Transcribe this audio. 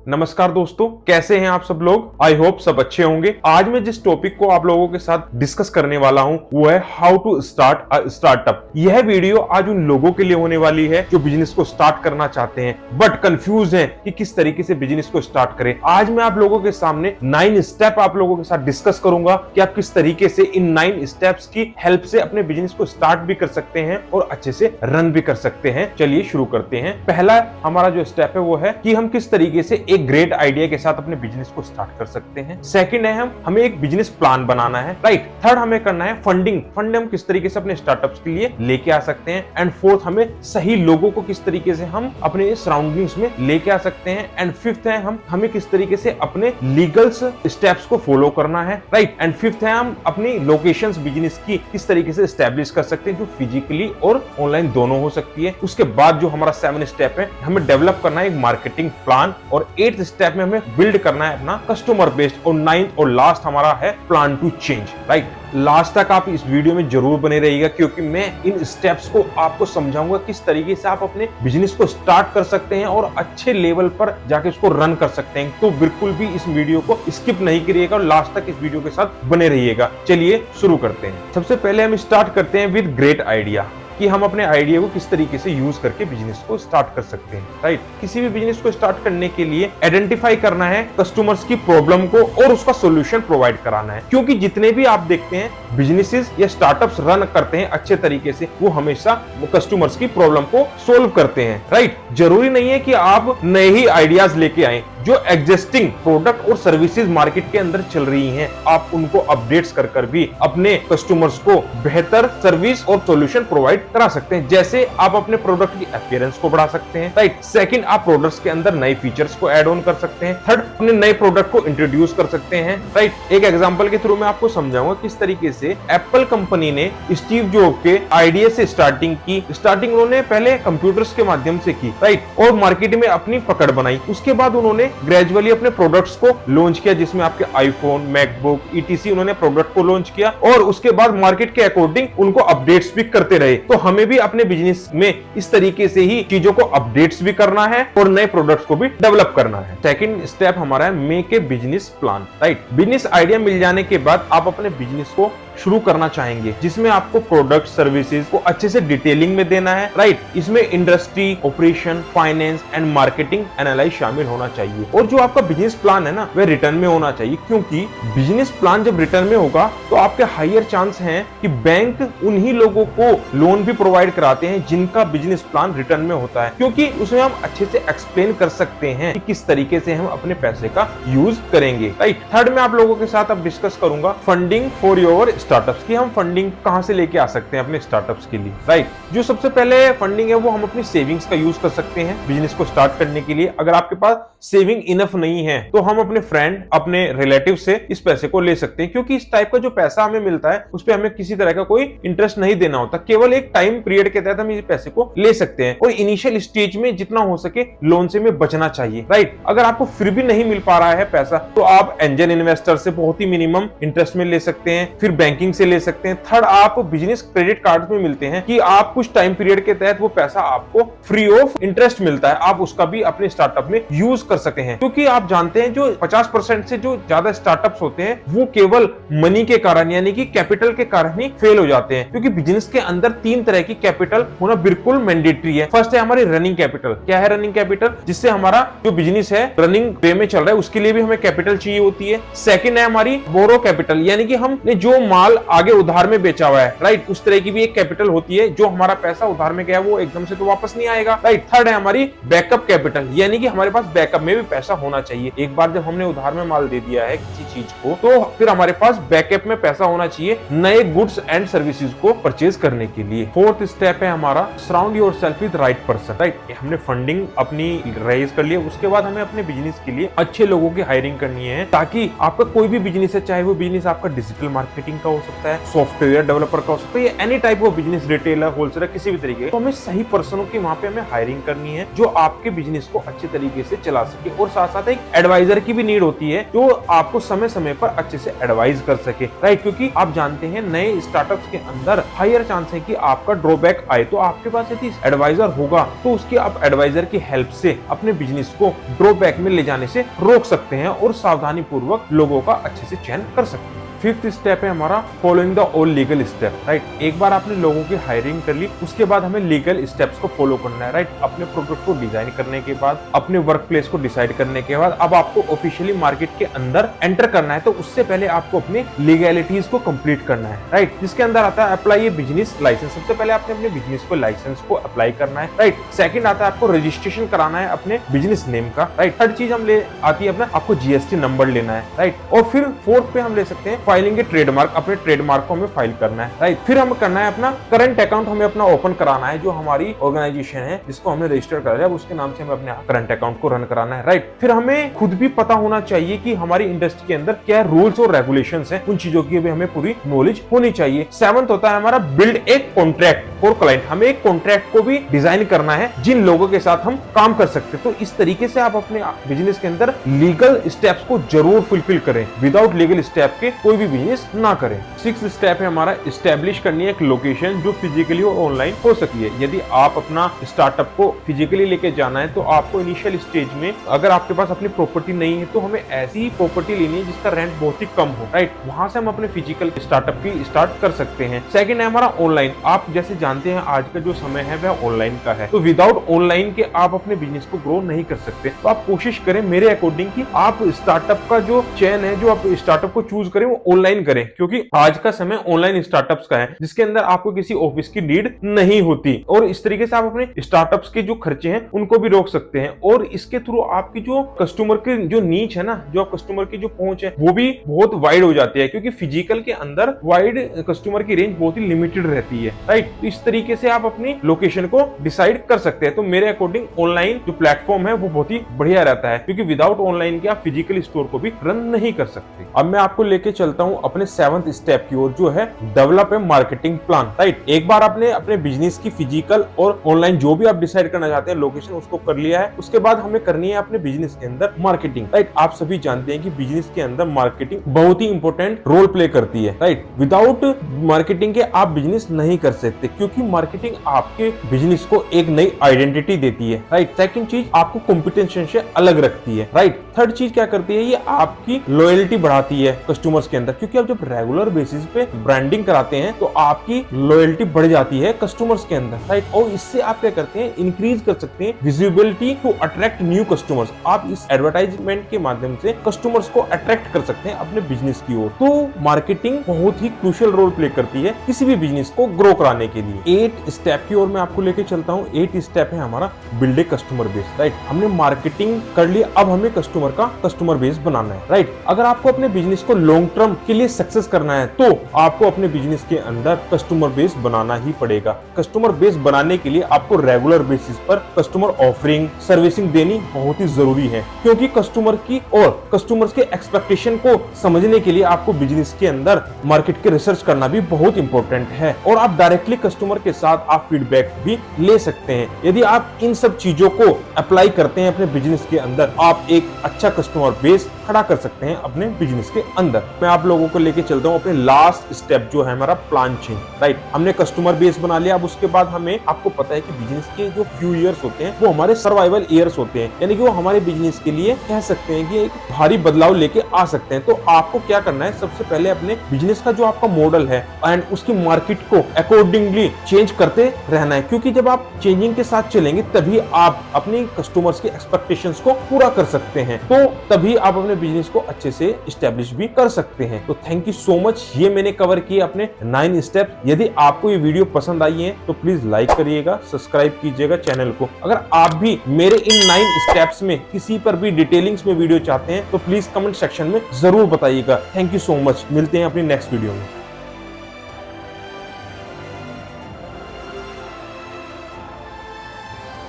नमस्कार दोस्तों, कैसे हैं आप सब लोग। आई होप सब अच्छे होंगे। आज मैं जिस टॉपिक को आप लोगों के साथ डिस्कस करने वाला हूं वो है how to start a startup. यह वीडियो आज उन लोगों के लिए होने वाली है जो बिजनेस को स्टार्ट करना चाहते हैं बट कंफ्यूज हैं कि किस तरीके से बिजनेस को स्टार्ट करें। आज मैं आप लोगों के सामने 9 स्टेप आप लोगों के साथ डिस्कस करूंगा कि आप किस तरीके से इन 9 स्टेप्स की हेल्प से अपने बिजनेस को स्टार्ट भी कर सकते हैं और अच्छे से रन भी कर सकते हैं। चलिए शुरू करते हैं। पहला हमारा जो स्टेप है वो है कि हम किस तरीके से एक ग्रेट आइडिया के साथ अपने बिजनेस को स्टार्ट कर सकते हैं। सेकंड है हमें एक बिजनेस प्लान बनाना है, राइट। थर्ड हमें करना है फंडिंग हम किस तरीके से अपने स्टार्टअप्स के लिए लेके आ सकते हैं। एंड फोर्थ हमें सही लोगों को किस तरीके से हम अपने सराउंडिंग्स में लेके आ सकते हैं। एंड फिफ्थ है हमें किस तरीके से अपने लीगल स्टेप्स को फॉलो करना है, राइट। एंड फिफ्थ है हम अपनी लोकेशंस बिजनेस की किस तरीके से एस्टेब्लिश कर सकते हैं जो फिजिकली और ऑनलाइन दोनों हो सकती है। उसके बाद जो हमारा 7 स्टेप है हमें डेवलप करना है एक मार्केटिंग प्लान और 8th स्टेप में हमें बिल्ड करना है अपना कस्टमर बेस्ड और 9th और लास्ट हमारा है plan to change, right. Last तक आप इस वीडियो में जरूर बने रहिएगा क्योंकि मैं इन स्टेप्स को आपको समझाऊंगा किस तरीके से आप अपने बिजनेस को स्टार्ट कर सकते हैं और अच्छे लेवल पर जाके उसको रन कर सकते हैं। तो बिल्कुल भी इस वीडियो को स्किप नहीं करिएगा और लास्ट तक इस वीडियो के साथ बने रहिएगा। चलिए शुरू करते हैं। सबसे पहले हम स्टार्ट करते हैं विद ग्रेट आइडिया कि हम अपने आइडिया को किस तरीके से यूज करके बिजनेस को स्टार्ट कर सकते हैं, राइट। किसी भी बिजनेस को स्टार्ट करने के लिए आइडेंटिफाई करना है कस्टमर्स की प्रॉब्लम को और उसका सॉल्यूशन प्रोवाइड कराना है। क्योंकि जितने भी आप देखते हैं बिजनेसेस या स्टार्टअप्स रन करते हैं अच्छे तरीके से वो हमेशा कस्टमर्स की प्रॉब्लम को सोल्व करते हैं, राइट। जरूरी नहीं है कि आप नए ही आइडियाज लेके आए। जो एग्जिस्टिंग प्रोडक्ट और सर्विसेज मार्केट के अंदर चल रही हैं आप उनको अपडेट्स कर भी अपने कस्टमर्स को बेहतर सर्विस और सॉल्यूशन प्रोवाइड करा सकते हैं। जैसे आप अपने प्रोडक्ट की अपीयरेंस को बढ़ा सकते हैं, राइट। सेकंड, आप प्रोडक्ट्स के अंदर नए फीचर्स को ऐड ऑन कर सकते हैं। थर्ड, अपने नए प्रोडक्ट को इंट्रोड्यूस कर सकते हैं, राइट। एक एग्जांपल के थ्रू मैं आपको समझाऊंगा किस तरीके से एप्पल कंपनी ने स्टीव जॉब के आइडिया से स्टार्टिंग की। स्टार्टिंग उन्होंने पहले कंप्यूटर्स के माध्यम से की, राइट, और मार्केट में अपनी पकड़ बनाई। उसके बाद उन्होंने ग्रेजुअली अपने प्रोडक्ट्स को लॉन्च किया जिसमें आपके आईफोन, मैकबुक, ईटीसी उन्होंने प्रोडक्ट को लॉन्च किया और उसके बाद मार्केट के अकॉर्डिंग उनको अपडेट्स भी करते रहे। तो हमें भी अपने बिजनेस में इस तरीके से ही चीजों को अपडेट्स भी करना है और नए प्रोडक्ट्स को भी डेवलप करना है। सेकंड स्टेप हमारा है make a business plan, right. Business idea मिल जाने के बाद आप अपने बिजनेस को शुरू करना चाहेंगे जिसमें आपको प्रोडक्ट सर्विसेज को अच्छे से डिटेलिंग में देना है, राइट। इसमें industry, operation, finance and marketing analyse शामिल होना चाहिए। और जो आपका बिजनेस प्लान है ना वह रिटर्न में होना चाहिए क्योंकि बिजनेस प्लान जब रिटर्न में होगा तो आपके हायर चांस हैं कि बैंक उन्हीं लोगों को लोन भी प्रोवाइड कराते हैं जिनका बिजनेस प्लान रिटर्न में होता है, क्योंकि उसमें हम अच्छे से एक्सप्लेन कर सकते हैं कि किस तरीके से हम अपने पैसे का यूज करेंगे, राइट। थर्ड में आप लोगों के साथ अब डिस्कस करूंगा फंडिंग फॉर योर स्टार्टअप्स की हम फंडिंग कहां से लेके आ सकते हैं अपने स्टार्टअप्स के लिए, राइट। जो सबसे पहले फंडिंग है वो हम अपनी सेविंग्स का यूज कर सकते हैं बिजनेस को स्टार्ट करने के लिए। अगर आपके पास सेविंग इनफ नहीं है तो हम अपने फ्रेंड, अपने रिलेटिव से इस पैसे को ले सकते हैं क्योंकि इस टाइप का जो पैसा हमें मिलता है उस पर हमें किसी तरह का कोई इंटरेस्ट नहीं देना होता। केवल एक टाइम पीरियड के तहत हम इस पैसे को ले सकते हैं और इनिशियल स्टेज में जितना हो सके लोन से में बचना चाहिए, राइट। अगर आपको फिर भी नहीं मिल पा रहा है पैसा तो आप एंजल इन्वेस्टर से बहुत ही मिनिमम इंटरेस्ट में ले सकते हैं, फिर बैंकिंग से ले सकते हैं। थर्ड, आप बिजनेस क्रेडिट कार्ड में मिलते हैं कि आप कुछ टाइम पीरियड के तहत वो पैसा आपको फ्री ऑफ इंटरेस्ट मिलता है, आप उसका भी अपने स्टार्टअप में यूज कर सकते हैं। क्योंकि आप जानते हैं जो 50% से जो ज्यादा स्टार्टअप्स होते हैं वो केवल मनी के कारण यानी कि कैपिटल के कारण ही फेल हो जाते हैं। क्योंकि बिजनेस के अंदर 3 तरह की कैपिटल होना बिल्कुल मैंडेटरी है। फर्स्ट है हमारी रनिंग कैपिटल। क्या है रनिंग कैपिटल? जिससे हमारा जो बिजनेस है रनिंग वे में चल रहा है उसके लिए भी हमें कैपिटल चाहिए होती है। सेकंड है हमारी बोरो कैपिटल यानी कि हमने जो माल आगे उधार में बेचा हुआ है, राइट, उस तरह की भी एक कैपिटल होती है। जो हमारा पैसा उधार में गया वो एकदम से तो वापस नहीं आएगा, राइट। थर्ड है हमारी बैकअप कैपिटल यानी कि हमारे पास बैकअप में भी पैसा होना चाहिए। एक बार जब हमने उधार में माल दे दिया है किसी चीज को तो फिर हमारे पास बैकअप में पैसा होना चाहिए नए गुड्स एंड सर्विसेज को परचेज करने के लिए। फोर्थ स्टेप है हमारा surround yourself with right person, right. हमने फंडिंग अपनी रेज कर ली, उसके बाद हमें अपने बिजनेस के लिए अच्छे लोगों की हायरिंग करनी है ताकि आपका कोई भी बिजनेस है, चाहे वो बिजनेस आपका डिजिटल मार्केटिंग का हो सकता है, सॉफ्टवेयर डेवलपर का हो सकता है, any type of business, retailer, wholesaler, किसी भी तरीके। तो हमें सही पर्सनों की वहां पे हमें हायरिंग करनी है जो आपके बिजनेस को अच्छे तरीके से चला सके, और साथ साथ एक एडवाइजर की भी नीड होती है जो आपको समय समय पर अच्छे से एडवाइज कर सके, राइट। क्योंकि आप जानते हैं नए स्टार्टअप्स के अंदर हायर चांस है कि आपका ड्रॉबैक आए, तो आपके पास यदि एडवाइजर होगा तो उसके आप एडवाइजर की हेल्प से अपने बिजनेस को ड्रॉबैक में ले जाने से रोक सकते हैं और सावधानी पूर्वक लोगों का अच्छे से चयन कर सकते हैं। फिफ्थ स्टेप है हमारा following the all legal step, right. एक बार आपने लोगों की हायरिंग कर ली, उसके बाद हमें लीगल स्टेप्स को फॉलो करना है, राइट। अपने प्रोडक्ट को डिजाइन करने के बाद, अपने वर्क प्लेस को डिसाइड करने के बाद, अब आपको ऑफिशियली मार्केट के अंदर एंटर करना है, तो उससे पहले आपको अपने लीगैलिटीज को कंप्लीट करना है, राइट। जिसके अंदर आता है अप्लाई बिजनेस लाइसेंस। सबसे पहले आपने अपने बिजनेस को लाइसेंस को अप्लाई करना है, राइट। सेकंड आता है आपको रजिस्ट्रेशन कराना है अपने बिजनेस नेम का, राइट। थर्ड चीज हम ले आती है अपना आपको जीएसटी नंबर लेना है, राइट। और फिर फोर्थ पे हम ले सकते हैं फाइलिंग ए ट्रेडमार्क। अपने ट्रेडमार्क को हमें फाइल करना है, राइट। फिर हमें करना है अपना करंट अकाउंट, हमें अपना ओपन कराना है, जो हमारी ऑर्गेनाइजेशन है जिसको हमने रजिस्टर करा है उसके नाम से हमें अपने करंट अकाउंट को रन कराना है, राइट। फिर हमें खुद भी पता होना चाहिए कि हमारी इंडस्ट्री के अंदर क्या रूल्स और रेगुलेशंस हैं, उन चीजों की भी हमें पूरी नॉलेज होनी चाहिए। सेवंथ होता है हमारा बिल्ड एक कॉन्ट्रैक्ट फॉर क्लाइंट। हमें एक कॉन्ट्रैक्ट को भी डिजाइन करना है जिन लोगों के साथ हम काम कर सकते हैं। तो इस तरीके से आप अपने बिजनेस के अंदर लीगल स्टेप्स को जरूर फुलफिल करें। विदाउट लीगल स्टेप के कोई भी बिजनेस ना करें। सिक्स्थ स्टेप है हमारा एस्टेब्लिश करनी है एक लोकेशन जो फिजिकली और ऑनलाइन हो सकती है। यदि आप अपना स्टार्टअप को फिजिकली लेके जाना है तो आपको इनिशियल स्टेज में अगर आपके पास अपनी प्रॉपर्टी नहीं है तो हमें ऐसी प्रॉपर्टी लेनी है जिसका रेंट बहुत ही कम हो, राइट। वहां से हम अपने फिजिकल स्टार्टअप की स्टार्ट कर सकते हैं। सेकंड है हमारा ऑनलाइन। आप जैसे जानते हैं आज का जो समय है वह ऑनलाइन का है, तो विदाउट ऑनलाइन के आप अपने बिजनेस को ग्रो नहीं कर सकते। तो आप कोशिश करें मेरे अकॉर्डिंग कि आप स्टार्टअप का जो चयन है, जो आप स्टार्टअप को चूज करें वो ऑनलाइन करें, क्योंकि आज का समय ऑनलाइन स्टार्टअप्स का है जिसके अंदर आपको किसी ऑफिस की नीड नहीं होती, और इस तरीके से आप अपने स्टार्टअप्स के जो खर्चे हैं उनको भी रोक सकते हैं। और इसके थ्रू आपकी जो कस्टमर की जो नीच है ना, जो कस्टमर की जो पहुंच है वो भी बहुत वाइड हो जाती है, क्योंकि फिजिकल के अंदर वाइड कस्टमर की रेंज बहुत ही लिमिटेड रहती है, राइट। तो इस तरीके से आप अपनी लोकेशन को डिसाइड कर सकते हैं। तो मेरे अकॉर्डिंग ऑनलाइन जो प्लेटफॉर्म है वो बहुत ही बढ़िया रहता है, क्योंकि विदाउट ऑनलाइन के आप फिजिकल स्टोर को भी रन नहीं कर सकते। अब मैं आपको लेके चलता हूं अपने सेवंथ स्टेप की ओर, जो है develop a marketing plan, right. एक बार आपने अपने बिजनेस की फिजिकल और ऑनलाइन जो भी आप डिसाइड करना चाहते हैं लोकेशन उसको कर लिया है, उसके बाद हमें करनी है अपने बिजनेस के अंदर मार्केटिंग, राइट। आप सभी जानते हैं कि बिजनेस के अंदर मार्केटिंग बहुत ही इंपॉर्टेंट रोल प्ले करती है, राइट। विदाउट मार्केटिंग के आप बिजनेस नहीं कर सकते, क्योंकि मार्केटिंग आपके बिजनेस को एक नई आइडेंटिटी देती है, राइट। सेकंड चीज आपको कॉम्पिटिशन से अलग रखती है, राइट। थर्ड चीज क्या करती है, ये आपकी लॉयल्टी बढ़ाती है कस्टमर्स के अंदर, क्योंकि आप जब रेगुलर बेसिस पे ब्रांडिंग कराते हैं तो आपकी लॉयल्टी बढ़ जाती है कस्टमर्स के अंदर, राइट। और इससे आप क्या करते हैं, इंक्रीज कर सकते हैं visibility to attract new customers. आप इस एडवर्टाइजमेंट के माध्यम से कस्टमर्स को अट्रैक्ट कर सकते हैं अपने बिजनेस की ओर। तो मार्केटिंग बहुत ही क्रूशियल रोल प्ले करती है किसी भी बिजनेस को ग्रो कराने के लिए। 8 स्टेप की ओर मैं आपको लेके चलता हूँ। 8 स्टेप है हमारा build a customer base, right. हमने मार्केटिंग कर ली, अब हमें कस्टमर का कस्टमर बेस बनाना है, राइट। अगर आपको अपने बिजनेस को लॉन्ग टर्म के लिए सक्सेस करना है तो आपको अपने बिजनेस के अंदर कस्टमर बेस बनाना ही पड़ेगा। कस्टमर बेस बनाने के लिए आपको रेगुलर बेसिस पर कस्टमर ऑफरिंग सर्विसिंग देनी बहुत ही जरूरी है, क्योंकि कस्टमर की और कस्टमर्स के एक्सपेक्टेशन को समझने के लिए आपको बिजनेस के अंदर मार्केट के रिसर्च करना भी बहुत इंपॉर्टेंट है। और आप डायरेक्टली कस्टमर के साथ आप फीडबैक भी ले सकते हैं। यदि आप इन सब चीजों को अप्लाई करते हैं अपने बिजनेस के अंदर, आप एक अच्छा कस्टमर बेस खड़ा कर सकते हैं अपने बिजनेस के अंदर। मैं आप लोगों को लेके चलता हूँ अपने लास्ट स्टेप जो है हमारा प्लान चेंज, राइट। हमने कस्टमर बेस बना लिया, अब उसके बाद हमें आपको पता है कि बिजनेस के जो फ्यू ईयर्स होते हैं वो हमारे सर्वाइवल ईयर्स होते हैं, यानी कि वो हमारे बिजनेस के लिए कह सकते हैं कि एक भारी बदलाव लेके आ सकते हैं। तो आपको क्या करना है, सबसे पहले अपने बिजनेस का जो आपका मॉडल है एंड उसकी मार्केट को अकॉर्डिंगली चेंज करते रहना है, क्योंकि जब आप चेंजिंग के साथ चलेंगे तभी आप अपने कस्टमर्स के एक्सपेक्टेशंस को पूरा कर सकते हैं। तो तभी आप अपने बिजनेस को अच्छे से एस्टेब्लिश भी कर सकते हैं। तो थैंक यू सो मच। ये मैंने कवर किए अपने 9 स्टेप। यदि आपको ये वीडियो पसंद आई है तो प्लीज लाइक करिएगा, सब्सक्राइब कीजिएगा चैनल को। अगर आप भी मेरे इन 9 स्टेप्स में किसी पर भी डिटेलिंग्स में वीडियो चाहते हैं तो प्लीज कमेंट सेक्शन में जरूर बताइएगा। Thank you so much. मिलते हैं अपनी नेक्स्ट वीडियो में।